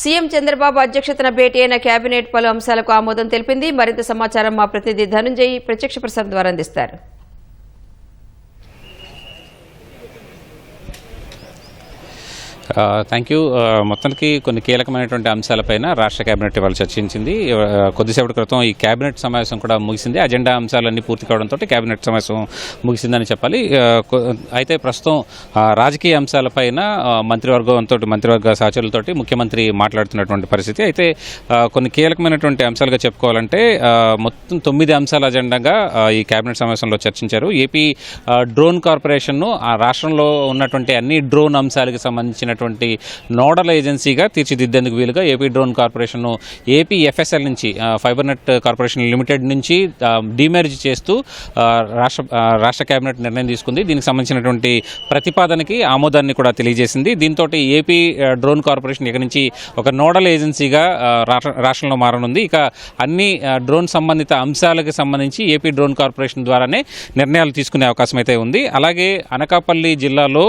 CM Chandrababu అధ్యక్షతన భేటీ అయిన cabinet పలు అంశాలకు ఆమోదం తెలిపింది. మరింత సమాచారం మా ప్రతినిధి ధనుంజయ్ ప్రత్యక్ష ప్రసారం ద్వారా అందిస్తారు. Thank you. మొత్తానికి కొన్ని కీలకమైనటువంటి అంశాలపైన రాష్ట్ర కేబినెట్ ఇవాళ చర్చించింది. కొద్దిసేపటి క్రితం ఈ కేబినెట్ సమావేశం కూడా ముగిసింది. అజెండా అంశాలన్నీ పూర్తి కావడంతో కేబినెట్ సమావేశం ముగిసిందని చెప్పాలి. అయితే ప్రస్తుతం రాజకీయ అంశాలపైన మంత్రివర్గ సహచరులతోటి ముఖ్యమంత్రి మాట్లాడుతున్నటువంటి పరిస్థితి. అయితే కొన్ని కీలకమైనటువంటి అంశాలుగా చెప్పుకోవాలంటే మొత్తం 9 అంశాల అజెండాగా ఈ కేబినెట్ సమావేశంలో చర్చించారు. ఏపీ డ్రోన్ కార్పొరేషన్ను ఆ రాష్ట్రంలో ఉన్నటువంటి అన్ని డ్రోన్ అంశాలకు సంబంధించిన నోడల్ ఏజెన్సీగా తీర్చిదిద్దేందుకు వీలుగా AP drone corporation AP FSL నుంచి ఫైబర్నెట్ కార్పొరేషన్ లిమిటెడ్ నుంచి డిమెర్జ్ చేస్తూ రాష్ట్ర కేబినెట్ నిర్ణయం తీసుకుంది. దీనికి సంబంధించినటువంటి ప్రతిపాదనకి ఆమోదాన్ని కూడా తెలియజేసింది. దీంతో ఏపీ డ్రోన్ కార్పొరేషన్ ఇక నుంచి ఒక నోడల్ ఏజెన్సీగా రాష్ట్రంలో మారనుంది. ఇక అన్ని డ్రోన్ సంబంధిత అంశాలకు సంబంధించి ఏపీ డ్రోన్ కార్పొరేషన్ ద్వారానే నిర్ణయాలు తీసుకునే అవకాశం అయితే ఉంది. అలాగే అనకాపల్లి జిల్లాలో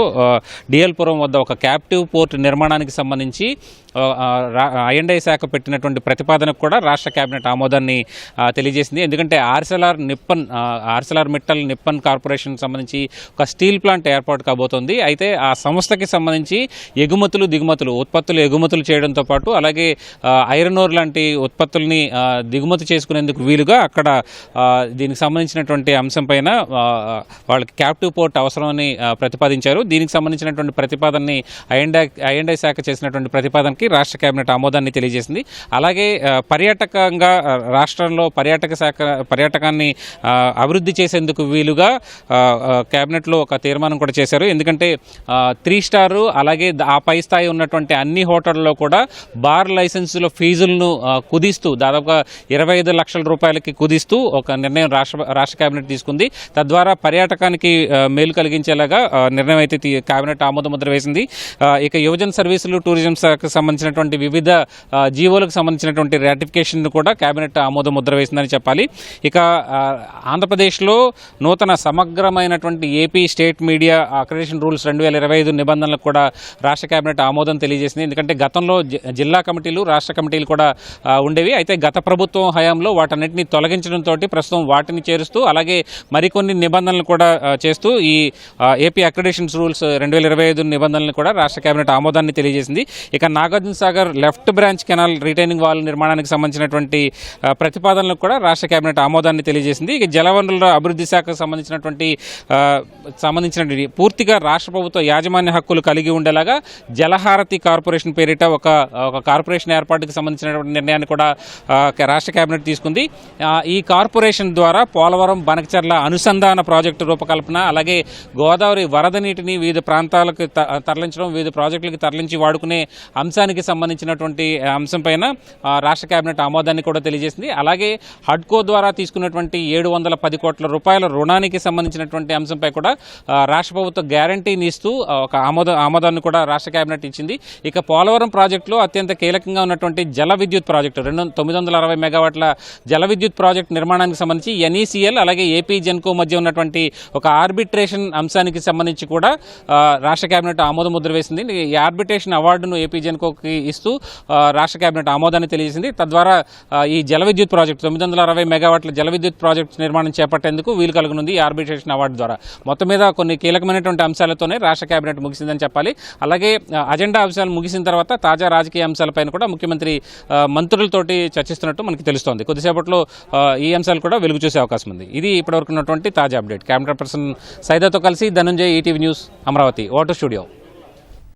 డిఎల్పురం వద్ద ఒక క్యాప్టివ్ పోర్ట్ నిర్మాణానికి సంబంధించి ఐఎండ్ఐ శాఖ పెట్టినటువంటి ప్రతిపాదనకు కూడా రాష్ట్ర కేబినెట్ ఆమోదాన్ని తెలియజేసింది. ఎందుకంటే ఆర్సెలర్ మిట్టల్ నిప్పన్ కార్పొరేషన్ సంబంధించి ఒక స్టీల్ ప్లాంట్ ఏర్పాటు కాబోతోంది. అయితే ఆ సంస్థకి సంబంధించి ఉత్పత్తులు ఎగుమతులు చేయడంతో పాటు అలాగే ఐరన్ ఓర్ లాంటి ఉత్పత్తుల్ని దిగుమతి చేసుకునేందుకు వీలుగా అక్కడ దీనికి సంబంధించినటువంటి అంశం పైన వాళ్ళకి క్యాప్టివ్ పోర్ట్ అవసరమని ప్రతిపాదించారు. దీనికి సంబంధించినటువంటి ప్రతిపాదనని ఐఎండ్ఐ శాఖ చేసినటువంటి ప్రతిపాదనకి రాష్ట్ర కేబినెట్ ఆమోదాన్ని తెలియజేసింది. అలాగే పర్యాటకంగా రాష్ట్రంలో పర్యాటకాన్ని అభివృద్ధి చేసేందుకు వీలుగా కేబినెట్లో ఒక తీర్మానం కూడా చేశారు. ఎందుకంటే 3 స్టార్ అలాగే ఆ పై స్థాయి ఉన్నటువంటి అన్ని హోటళ్లలో కూడా బార్ లైసెన్సుల ఫీజులను కుదిస్తూ దాదాపుగా 25 లక్షల రూపాయలకి కుదిస్తూ ఒక నిర్ణయం రాష్ట్ర కేబినెట్ తీసుకుంది. తద్వారా పర్యాటకానికి మేలు కలిగించేలాగా నిర్ణయం అయితే కేబినెట్ ఆమోద ముద్ర వేసింది. ఇక యువజన సర్వీసులు టూరిజం శాఖకు సంబంధించినటువంటి వివిధ జీవోలకు సంబంధించినటువంటి రాటిఫికేషన్ కూడా కేబినెట్ ఆమోద ముద్ర వేసిందని చెప్పాలి. ఇక ఆంధ్రప్రదేశ్లో నూతన సమగ్రమైనటువంటి AP state media accreditation rules 2025 నిబంధనలకు కూడా రాష్ట్ర కేబినెట్ ఆమోదం తెలియజేసింది. ఎందుకంటే గతంలో జిల్లా కమిటీలు రాష్ట్ర కమిటీలు కూడా ఉండేవి. అయితే గత ప్రభుత్వం హయాంలో వాటన్నిటిని తొలగించడంతో ప్రస్తుతం వాటిని చేరుస్తూ అలాగే మరికొన్ని నిబంధనలు కూడా చేస్తూ ఈ ఏపీ అక్రిడిటేషన్ రూల్స్ 2025 నిబంధనలను కూడా రాష్ట్ర కేబినెట్ ఆమోదాన్ని తెలియజేసింది. ఇక Nagarjuna Sagar left branch canal retaining wall నిర్మాణానికి సంబంధించినటువంటి ప్రతిపాదనలకు కూడా రాష్ట్ర కేబినెట్ ఆమోదాన్ని తెలియజేసింది. ఇక జలవనరుల అభివృద్ధి శాఖకు సంబంధించినటువంటి పూర్తిగా రాష్ట్ర ప్రభుత్వ యాజమాన్య హక్కులు కలిగి ఉండేలాగా జలహారతి కార్పొరేషన్ పేరిట ఒక కార్పొరేషన్ ఏర్పాటుకు సంబంధించినటువంటి నిర్ణయాన్ని కూడా రాష్ట్ర కేబినెట్ తీసుకుంది. ఈ కార్పొరేషన్ ద్వారా పోలవరం బనకచర్ల అనుసంధాన ప్రాజెక్టు రూపకల్పన అలాగే గోదావరి వరద నీటిని వివిధ ప్రాంతాలకు తరలించడం వివిధ ప్రాజెక్టులకు తరలించి వాడుకునే అంశానికి సంబంధించినటువంటి అంశం పైన రాష్ట్ర కేబినెట్ ఆమోదాన్ని కూడా తెలియజేసింది. అలాగే హడ్కో ద్వారా తీసుకున్నటువంటి 710 కోట్ల రూపాయల రుణానికి సంబంధించినటువంటి అంశంపై కూడా రాష్ట్ర ప్రభుత్వ గ్యారంటీని ఇస్తూ ఒక ఆమోదాన్ని కూడా రాష్ట్ర కేబినెట్ ఇచ్చింది. ఇక పోలవరం ప్రాజెక్టులో అత్యంత కీలకంగా ఉన్నటువంటి జల విద్యుత్ ప్రాజెక్టు 960 మెగావాట్ల జల విద్యుత్ ప్రాజెక్టు నిర్మాణానికి సంబంధించి ఎన్ఈసీఎల్ అలాగే ఏపీ జెన్కో మధ్య ఉన్నటువంటి ఒక ఆర్బిట్రేషన్ అంశానికి సంబంధించి కూడా రాష్ట్ర కేబినెట్ ఆమోద ముద్ర వేసింది. ఈ ఆర్బిట్రేషన్ అవార్డును ఏపీ జెన్కోకి ఇస్తూ రాష్ట్ర కేబినెట్ ఆమోదాన్ని తెలియజేసింది. తద్వారా ఈ జల విద్యుత్ ప్రాజెక్టు 960 మెగావాట్ల జల విద్యుత్ ప్రాజెక్టు నిర్మాణం చేపట్టేందుకు వీలు కలుగునుంది ఈ ఆర్బిట్రేషన్ అవార్డు ద్వారా. మొత్తం మీద కొన్ని కీలకమైనటువంటి అంశాలతోనే రాష్ట్ర కేబినెట్ ముగిసిందని చెప్పాలి. అలాగే అజెండా అంశాలు ముగిసిన తర్వాత తాజా రాజకీయ అంశాలపైన కూడా ముఖ్యమంత్రి మంత్రులతోటి చర్చిస్తున్నట్టు మనకి తెలుస్తోంది. కొద్దిసేపట్లో ఈ అంశాలు కూడా వెలుగు చూసే అవకాశం ఉంది. ఇది ఇప్పటివరకు ఉన్నటువంటి తాజా అప్డేట్. కెమెరా పర్సన్ సైదాతో కలిసి ధనుంజయ్, ఈటీవీ న్యూస్, అమరావతి. ఓటు స్టూడియో.